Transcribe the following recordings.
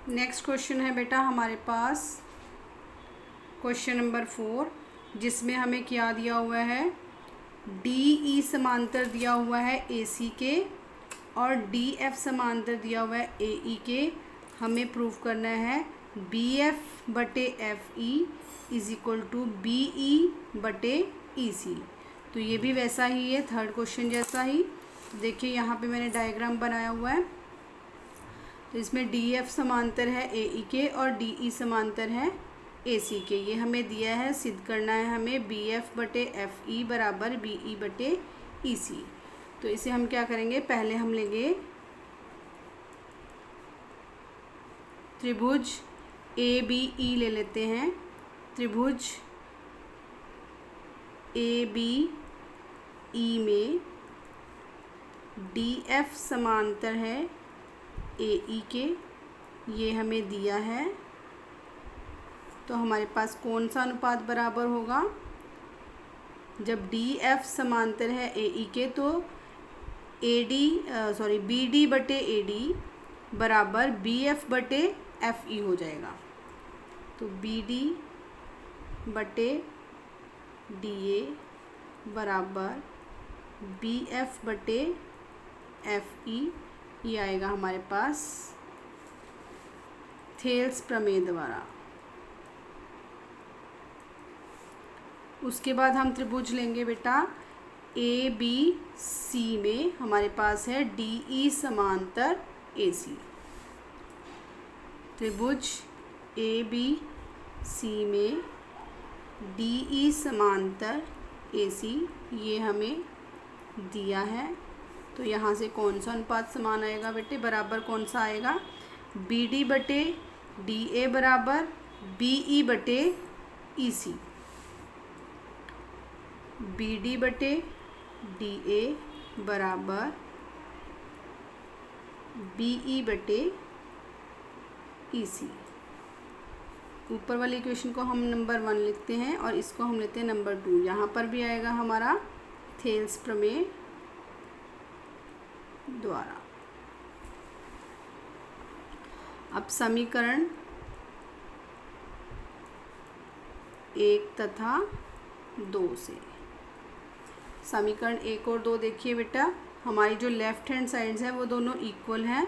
Next question है बेटा हमारे पास क्वेश्चन नंबर 4, जिसमें हमें क्या दिया हुआ है, डी ई समांतर दिया हुआ है ए सी के और डी एफ समांतर दिया हुआ है ए ई के। हमें प्रूव करना है बी एफ बटे F E is equal to B E बटे ई सी। तो ये भी वैसा ही है, थर्ड क्वेश्चन जैसा ही। देखिए यहाँ पे मैंने डायग्राम बनाया हुआ है। तो इसमें डी एफ समांतर है ए ई के और डी ई समांतर है ए सी के। ये हमें दिया है, सिद्ध करना है हमें बी एफ बटे एफ ई बराबर बी ई बटे ई सी। तो इसे हम क्या करेंगे, पहले हम लेंगे त्रिभुज ए बी ई ले लेते हैं। त्रिभुज ए बी ई में डी एफ समांतर है ए ई के, ये हमें दिया है। तो हमारे पास कौन सा अनुपात बराबर होगा, जब डी एफ समांतर है ए ई के तो बी डी बटे ए डी बराबर बी एफ बटे एफ ई हो जाएगा। तो बी डी बटे डी ए बराबर बी एफ बटे एफ ई, ये आएगा हमारे पास थेल्स प्रमेय द्वारा। उसके बाद हम त्रिभुज लेंगे बेटा ए बी सी में हमारे पास है डी ई समांतर ए सी। त्रिभुज ए बी सी में डी ई समांतर ए सी, ये हमें दिया है। तो यहाँ से कौन सा अनुपात समान आएगा बेटे, बराबर कौन सा आएगा, बी डी बटे डी ए बराबर बी ई बटे ई सी। बी डी बटे डी ए बराबर बी ई बटे ई सी। ऊपर वाले इक्वेशन को हम नंबर 1 लिखते हैं और इसको हम लेते हैं नंबर 2। यहाँ पर भी आएगा हमारा थेल्स प्रमेय द्वारा। अब समीकरण 1 तथा 2 से, समीकरण 1 और 2 देखिए बेटा, हमारी जो लेफ़्ट हैंड साइड्स हैं वो दोनों इक्वल हैं।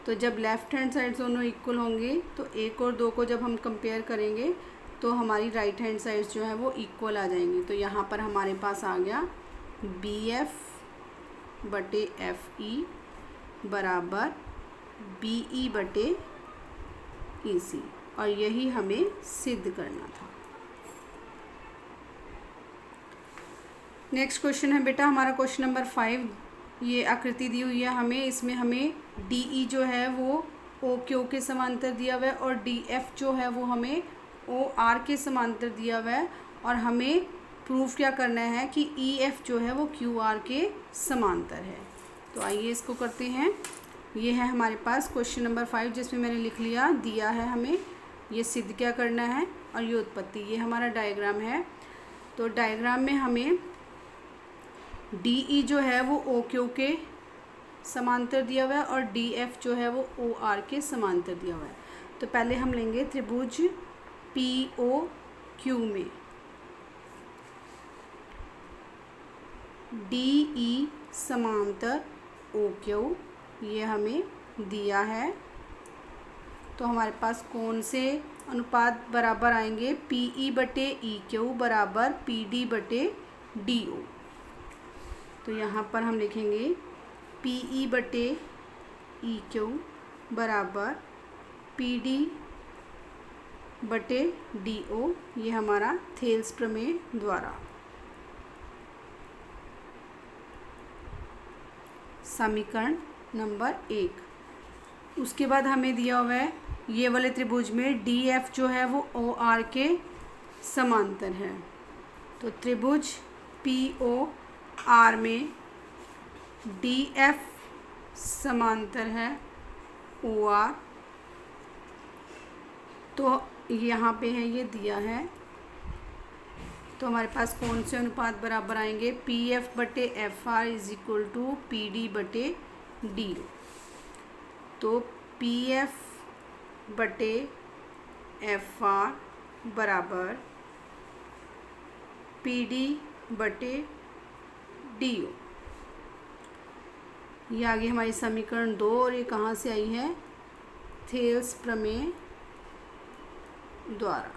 तो जब लेफ़्ट हैंड साइड्स दोनों इक्वल होंगे तो 1 और 2 को जब हम कंपेयर करेंगे तो हमारी राइट हैंड साइड्स जो है वो इक्वल आ जाएंगी। तो यहाँ पर हमारे पास आ गया बी एफ बटे एफ ई बराबर बी ई बटे ई सी, और यही हमें सिद्ध करना था। नेक्स्ट क्वेश्चन है बेटा हमारा क्वेश्चन नंबर 5। ये आकृति दी हुई है हमें, इसमें हमें डी ई जो है वो ओ क्यू के समांतर दिया हुआ है और डी एफ जो है वो हमें ओ आर के समांतर दिया हुआ है। और हमें प्रूफ क्या करना है कि ई एफ जो है वो क्यू आर के समांतर है। तो आइए इसको करते हैं। ये है हमारे पास क्वेश्चन नंबर 5, जिसमें मैंने लिख लिया, दिया है हमें ये सिद्ध क्या करना है और ये उत्पत्ति। ये हमारा डायग्राम है। तो डायग्राम में हमें डी ई जो है वो ओ क्यू के समांतर दिया हुआ है और डी एफ जो है वो ओ आर के समांतर दिया हुआ है। तो पहले हम लेंगे त्रिभुज पी ओ क्यू में डी ई समांतर ओ क्यू, ये हमें दिया है। तो हमारे पास कौन से अनुपात बराबर आएंगे, पी ई बटे ई क्यू बराबर पी डी बटे डी ओ। तो यहाँ पर हम लिखेंगे पी ई बटे ई क्यू बराबर पी डी बटे डी ओ, ये हमारा थेल्स प्रमेय द्वारा। समीकरण नंबर 1। उसके बाद हमें दिया हुआ है ये वाले त्रिभुज में डी एफ जो है वो ओ आर के समांतर है। तो त्रिभुज पी ओ आर में डी एफ समांतर है ओ आर। तो यहाँ पे है, ये दिया है। तो हमारे पास कौन से अनुपात बराबर आएंगे, पी एफ बटे F R is equal to P D बटे डी। तो पी एफ बटे एफ आर बराबर पी डी बटे डी ओ। ये आ गई हमारी समीकरण 2 और ये कहाँ से आई है? थेल्स प्रमेय द्वारा।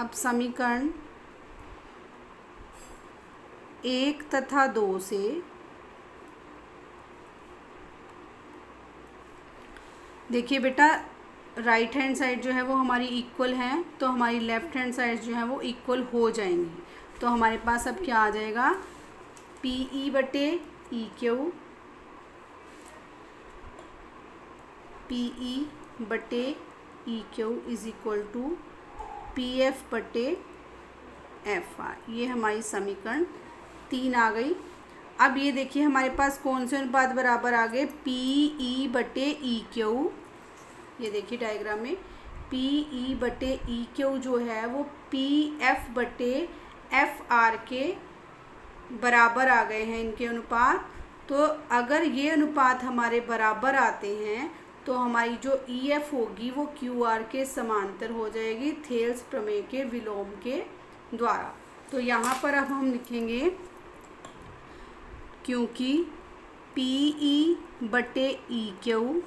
अब समीकरण 1 तथा 2 से देखिए बेटा, राइट हैंड साइड जो है वो हमारी इक्वल है, तो हमारी लेफ्ट हैंड साइड जो है वो इक्वल हो जाएंगी। तो हमारे पास अब क्या आ जाएगा? पी ई बटे ई क्यू, पी ई बटे E Q is equal to P F बटे एफ आर। ये हमारी समीकरण 3 आ गई। अब ये देखिए हमारे पास कौन से अनुपात बराबर आ गए? पी ई बटे ई क्यू। ये देखिए डायग्राम में पी ई बटे ई क्यू जो है वो पी एफ बटे एफ आर के बराबर आ गए हैं इनके अनुपात। तो अगर ये अनुपात हमारे बराबर आते हैं तो हमारी जो ई एफ होगी वो क्यू आर के समांतर हो जाएगी थेल्स प्रमेय के विलोम के द्वारा। तो यहाँ पर अब हम लिखेंगे क्योंकि पी ई बटे ई क्यू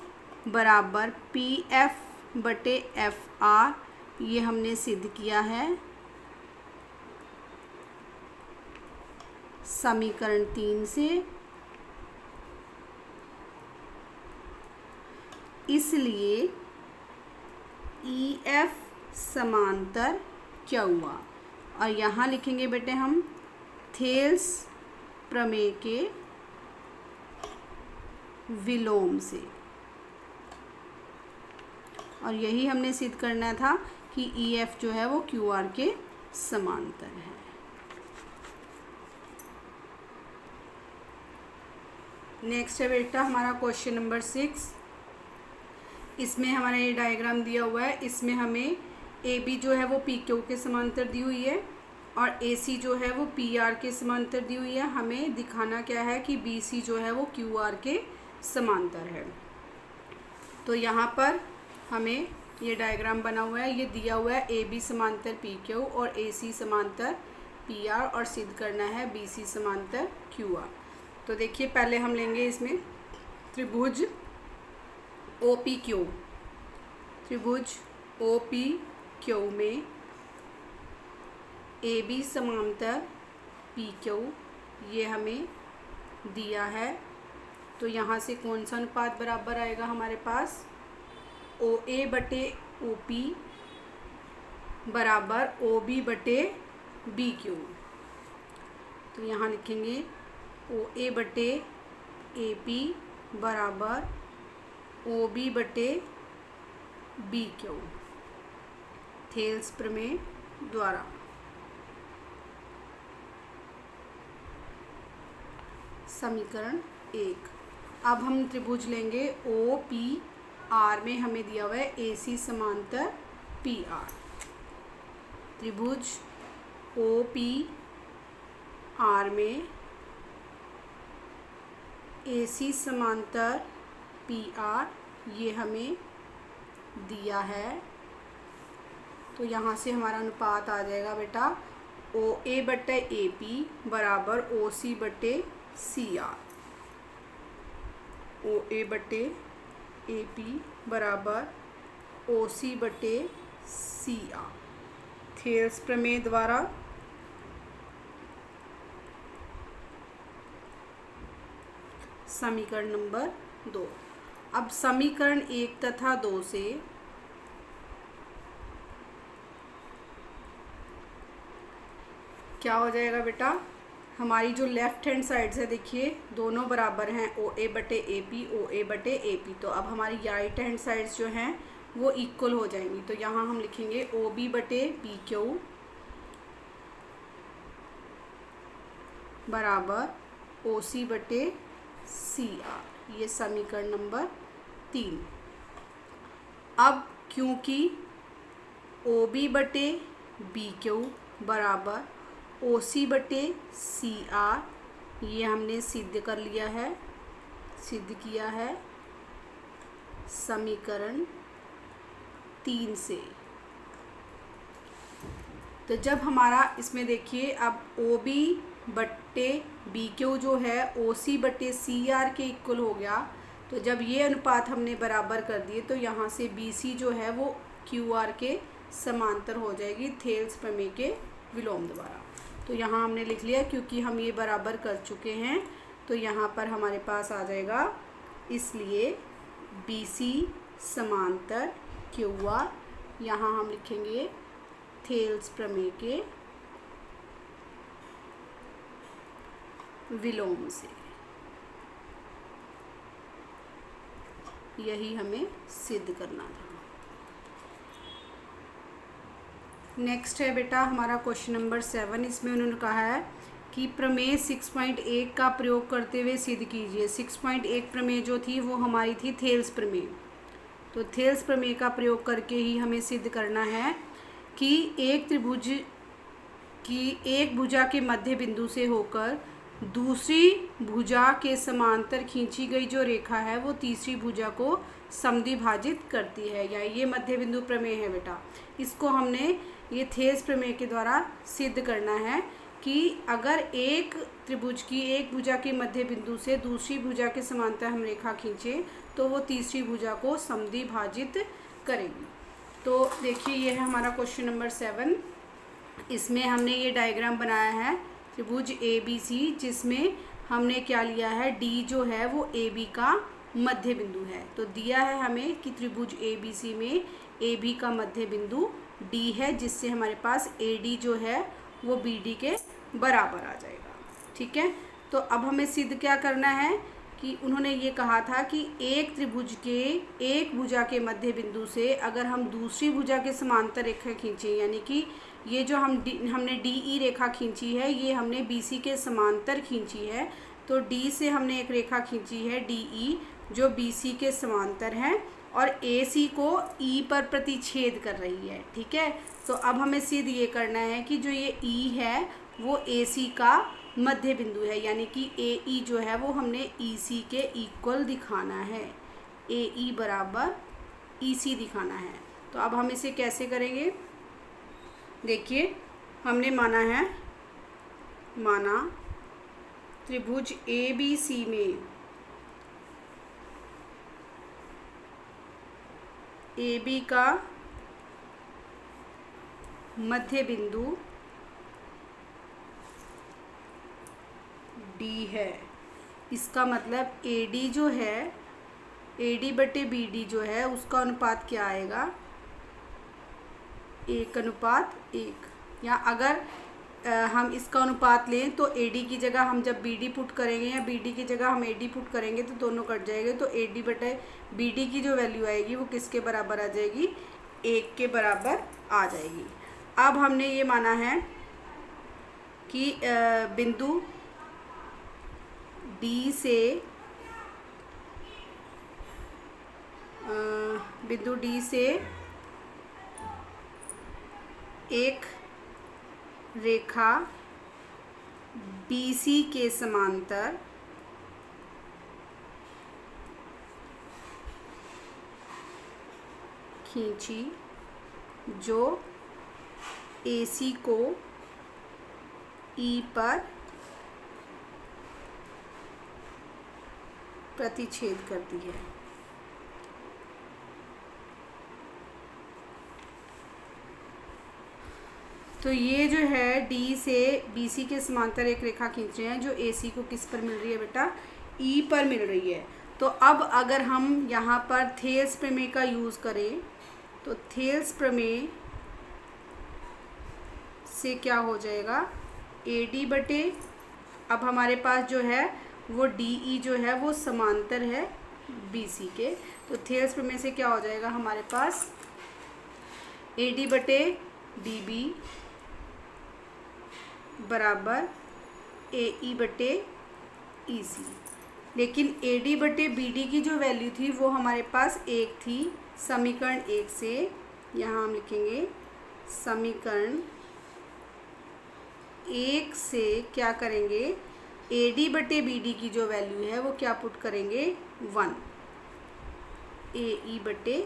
बराबर पी एफ बटे एफ आर, ये हमने सिद्ध किया है समीकरण 3 से। इसलिए ई एफ समांतर क्या हुआ? और यहाँ लिखेंगे बेटे हम थेल्स प्रमेय के विलोम से। और यही हमने सिद्ध करना था कि ई एफ जो है वो क्यू आर के समांतर है। नेक्स्ट है बेटा हमारा क्वेश्चन नंबर 6। इसमें हमारा ये डायग्राम दिया हुआ है। इसमें हमें ए बी जो है वो पी क्यू के समांतर दी हुई है और ए सी जो है वो पी आर के समांतर दी हुई है। हमें दिखाना क्या है कि बी सी जो है वो क्यू आर के समांतर है। तो यहाँ पर हमें ये डायग्राम बना हुआ है, ये दिया हुआ है ए बी समांतर पी क्यू और ए सी समांतर पी आर, और सिद्ध करना है बी सी समांतर क्यू आर। तो देखिए पहले हम लेंगे इसमें त्रिभुज ओ पी क्यू। त्रिभुज ओ पी क्यू में ए बी समांतर पी क्यू ये हमें दिया है। तो यहाँ से कौन सा अनुपात बराबर आएगा हमारे पास? ओ ए बटे ओ पी बराबर ओ बी बटे बी क्यू। तो यहाँ लिखेंगे ओ ए बटे ए पी बराबर ओ बी बटे बी क्यू थेल्स प्रमेय द्वारा। समीकरण 1। अब हम त्रिभुज लेंगे ओ पी आर में हमें दिया हुआ है ए सी समांतर पी आर। त्रिभुज ओ पी आर में ए सी समांतर पी आर ये हमें दिया है। तो यहाँ से हमारा अनुपात आ जाएगा बेटा ओ ए बटे ए पी बराबर ओ सी बटे सी आर। ओ ए बटे ए पी बराबर ओ सी बटे सी आर थेल्स प्रमेय द्वारा। समीकरण नंबर 2। अब समीकरण 1 तथा 2 से क्या हो जाएगा बेटा? हमारी जो लेफ्ट हैंड साइड से देखिए दोनों बराबर हैं, ओ ए बटे ए पी, ओ ए बटे ए पी। तो अब हमारी राइट हैंड साइड्स जो हैं वो इक्वल हो जाएंगी। तो यहाँ हम लिखेंगे ओ बी बटे पी क्यू बराबर ओ सी बटे सी आर। ये समीकरण नंबर 3। अब क्योंकि ओ बी बटे बी क्यू बराबर ओ सी बटे सी आर ये हमने सिद्ध कर लिया है, सिद्ध किया है समीकरण 3 से। तो जब हमारा इसमें देखिए अब ओ बी बट्टे बी क्यू जो है ओ सी बट्टे सी आर के इक्वल हो गया, तो जब ये अनुपात हमने बराबर कर दिए तो यहाँ से बी सी जो है वो क्यू आर के समांतर हो जाएगी थेल्स प्रमेय के विलोम द्वारा। तो यहाँ हमने लिख लिया क्योंकि हम ये बराबर कर चुके हैं, तो यहाँ पर हमारे पास आ जाएगा, इसलिए बी सी समांतर क्यू आर, यहाँ हम लिखेंगे थेल्स प्रमेय के विलोम से। यही हमें सिद्ध करना था। नेक्स्ट है बेटा हमारा क्वेश्चन नंबर 7। इसमें उन्होंने कहा है कि प्रमेय 6.1 का प्रयोग करते हुए सिद्ध कीजिए। 6.1 प्रमेय जो थी वो हमारी थी थेल्स प्रमेय। तो थेल्स प्रमेय का प्रयोग करके ही हमें सिद्ध करना है कि एक त्रिभुज की एक भुजा के मध्य बिंदु से होकर दूसरी भुजा के समांतर खींची गई जो रेखा है वो तीसरी भुजा को समद्विभाजित करती है, या ये मध्य बिंदु प्रमेय है बेटा। इसको हमने ये थेल्स प्रमेय के द्वारा सिद्ध करना है कि अगर एक त्रिभुज की एक भुजा के मध्य बिंदु से दूसरी भुजा के समांतर हम रेखा खींचे तो वो तीसरी भुजा को समद्विभाजित करेगी। तो देखिए ये है हमारा क्वेश्चन नंबर 7। इसमें हमने ये डायग्राम बनाया है त्रिभुज ए बी सी, जिसमें हमने क्या लिया है, डी जो है वो ए बी का मध्य बिंदु है। तो दिया है हमें कि त्रिभुज ए बी सी में ए बी का मध्य बिंदु डी है, जिससे हमारे पास ए डी जो है वो बी डी के बराबर आ जाएगा। ठीक है, तो अब हमें सिद्ध क्या करना है कि उन्होंने ये कहा था कि एक त्रिभुज के एक भुजा के मध्य बिंदु से अगर हम दूसरी भुजा के समांतर रेखा खींचें, यानी कि ये जो हमने डी ई रेखा खींची है ये हमने बी सी के समांतर खींची है, तो डी से हमने एक रेखा खींची है डी ई जो बी सी के समांतर है और ए सी को ई पर प्रतिच्छेद कर रही है। ठीक है, तो अब हमें सिद्ध ये करना है कि जो ये ई है वो ए सी का मध्य बिंदु है, यानी कि ए ई जो है वो हमने ई सी के इक्वल दिखाना है, ए ई बराबर ई सी दिखाना है। तो अब हम इसे कैसे करेंगे, देखिए हमने माना त्रिभुज ए बी सी में ए बी का मध्य बिंदु डी है। इसका मतलब ए डी जो है ए डी बटे बी डी जो है उसका अनुपात क्या आएगा, 1:1, या अगर हम इसका अनुपात लें तो ए डी की जगह हम जब बी डी पुट करेंगे या बी डी की जगह हम ए डी पुट करेंगे तो दोनों कट जाएंगे, तो ए डी बटे बी डी की जो वैल्यू आएगी वो किसके बराबर आ जाएगी, 1 के बराबर आ जाएगी। अब हमने ये माना है कि बिंदु डी से एक रेखा BC के समांतर खींची जो AC को E पर प्रतिच्छेद करती है। तो ये जो है डी से BC के समांतर एक रेखा खींच रहे हैं जो AC को किस पर मिल रही है बेटा, E पर मिल रही है। तो अब अगर हम यहाँ पर थेल्स प्रमेय का यूज़ करें तो थेल्स प्रमेय से क्या हो जाएगा, AD बटे, अब हमारे पास जो है वो DE जो है वो समांतर है BC के, तो थेल्स प्रमेय से क्या हो जाएगा हमारे पास AD बटे DB बराबर AE बटे EC। लेकिन AD बटे BD की जो वैल्यू थी वो हमारे पास 1 थी। समीकरण 1 से यहाँ हम लिखेंगे समीकरण 1 से क्या करेंगे, AD बटे BD की जो वैल्यू है वो क्या पुट करेंगे, 1। ए ई बटे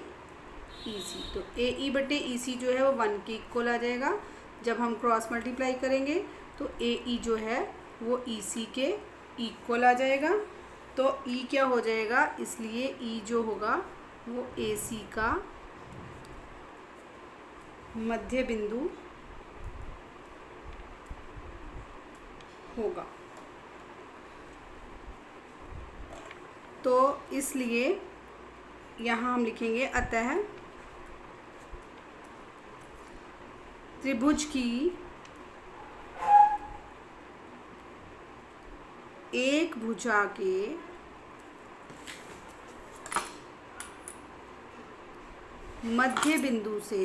ई सी। तो ए ई बटे ई सी जो है वो 1 के इक्वल आ जाएगा। जब हम क्रॉस मल्टीप्लाई करेंगे तो ए ई जो है वो ई सी के इक्वल आ जाएगा। तो ई क्या हो जाएगा, इसलिए ई जो होगा वो ए सी का मध्य बिंदु होगा। तो इसलिए यहाँ हम लिखेंगे अतः त्रिभुज की एक भुजा के मध्य बिंदु से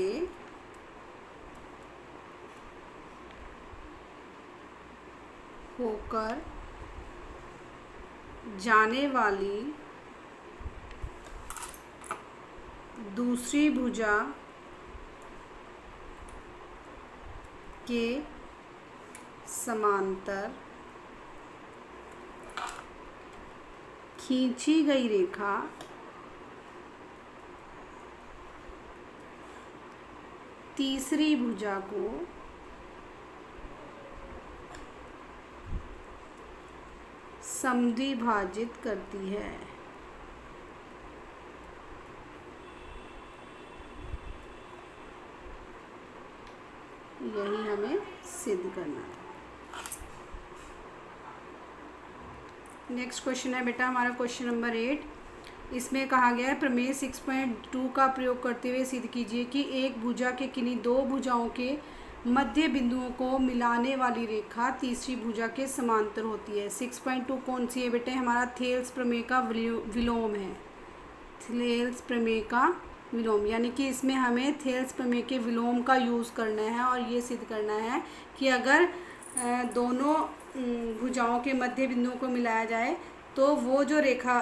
होकर जाने वाली दूसरी भुजा के समांतर खींची गई रेखा तीसरी भुजा को समद्विभाजित करती है। यही हमें सिद्ध करना है। नेक्स्ट क्वेश्चन है बेटा हमारा क्वेश्चन नंबर 8। इसमें कहा गया है प्रमेय 6.2 का प्रयोग करते हुए सिद्ध कीजिए कि एक भुजा के किन्हीं दो भुजाओं के मध्य बिंदुओं को मिलाने वाली रेखा तीसरी भुजा के समांतर होती है। 6.2 कौन सी है बेटे, हमारा थेल्स प्रमेय का विलोम है। थेल्स प्रमेय का विलोम, यानी कि इसमें हमें थेल्स प्रमेय के विलोम का यूज़ करना है और ये सिद्ध करना है कि अगर दोनों भुजाओं के मध्य बिंदुओं को मिलाया जाए तो वो जो रेखा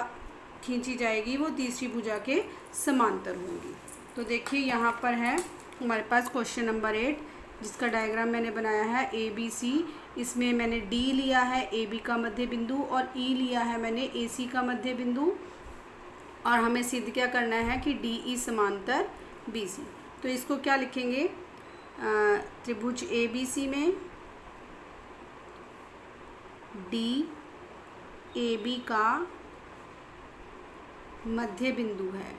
खींची जाएगी वो तीसरी भुजा के समांतर होगी। तो देखिए यहाँ पर है हमारे पास क्वेश्चन नंबर 8, जिसका डायग्राम मैंने बनाया है ए बी सी। इसमें मैंने डी लिया है ए बी का मध्य बिंदु और ई लिया है मैंने ए सी का मध्य बिंदु, और हमें सिद्ध क्या करना है कि डी ई समांतर बी सी। तो इसको क्या लिखेंगे, त्रिभुज ए बी सी में डी ए बी का मध्य बिंदु है,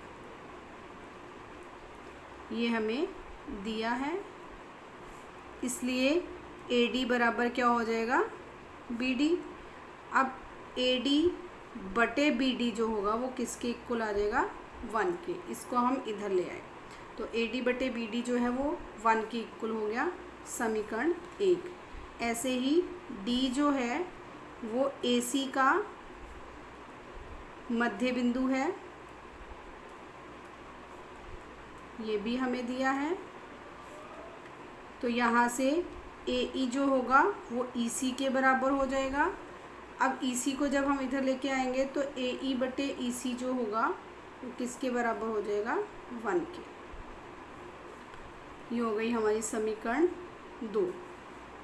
ये हमें दिया है, इसलिए ए डी बराबर क्या हो जाएगा बी डी। अब ए डी बटे बी डी जो होगा वो किसके इक्वल आ जाएगा 1 के। इसको हम इधर ले आए तो ए डी बटे बी डी जो है वो 1 के इक्वल हो गया, समीकरण 1। ऐसे ही डी जो है वो ए सी का मध्य बिंदु है, ये भी हमें दिया है। तो यहाँ से ए ई जो होगा वो ई सी के बराबर हो जाएगा। अब ई सी को जब हम इधर लेके आएंगे तो ए ई बटे ई सी जो होगा वो किसके बराबर हो जाएगा 1 के। ये हो गई हमारी समीकरण 2।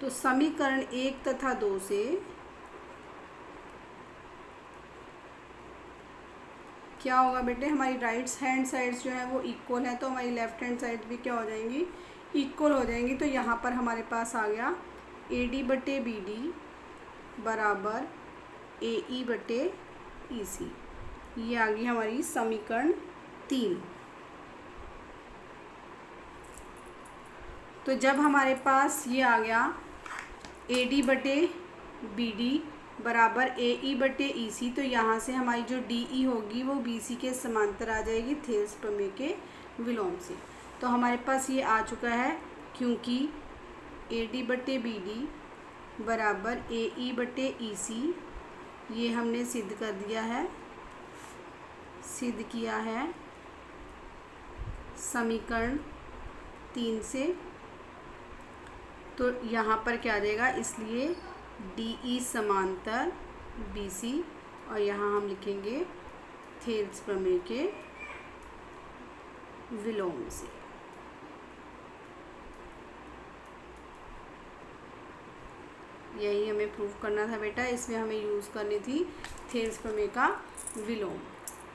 तो समीकरण 1 तथा 2 से क्या होगा बेटे, हमारी राइट हैंड साइड्स जो है वो इक्वल है तो हमारी लेफ्ट हैंड साइड भी क्या हो जाएंगी, इक्वल हो जाएंगी। तो यहाँ पर हमारे पास आ गया ए डी बटे बी डी बराबर ए ई बटे ई सी। ये आ गई हमारी समीकरण 3। तो जब हमारे पास ये आ गया ए डी बटे बी डी बराबर ए ई बटे ई सी, तो यहाँ से हमारी जो डी ई होगी वो बी सी के समांतर आ जाएगी थेल्स प्रमेय के विलोम से। तो हमारे पास ये आ चुका है, क्योंकि ए डी बटे बी डी बराबर ए ई बटे ई सी, ये हमने सिद्ध कर दिया है, सिद्ध किया है समीकरण 3 से। तो यहाँ पर क्या आ जाएगा, इसलिए डी ई समांतर बी सी, और यहाँ हम लिखेंगे थेल्स प्रमेय के विलोम से। यही हमें प्रूव करना था बेटा, इसमें हमें यूज़ करनी थी थेल्स प्रमेय का विलोम।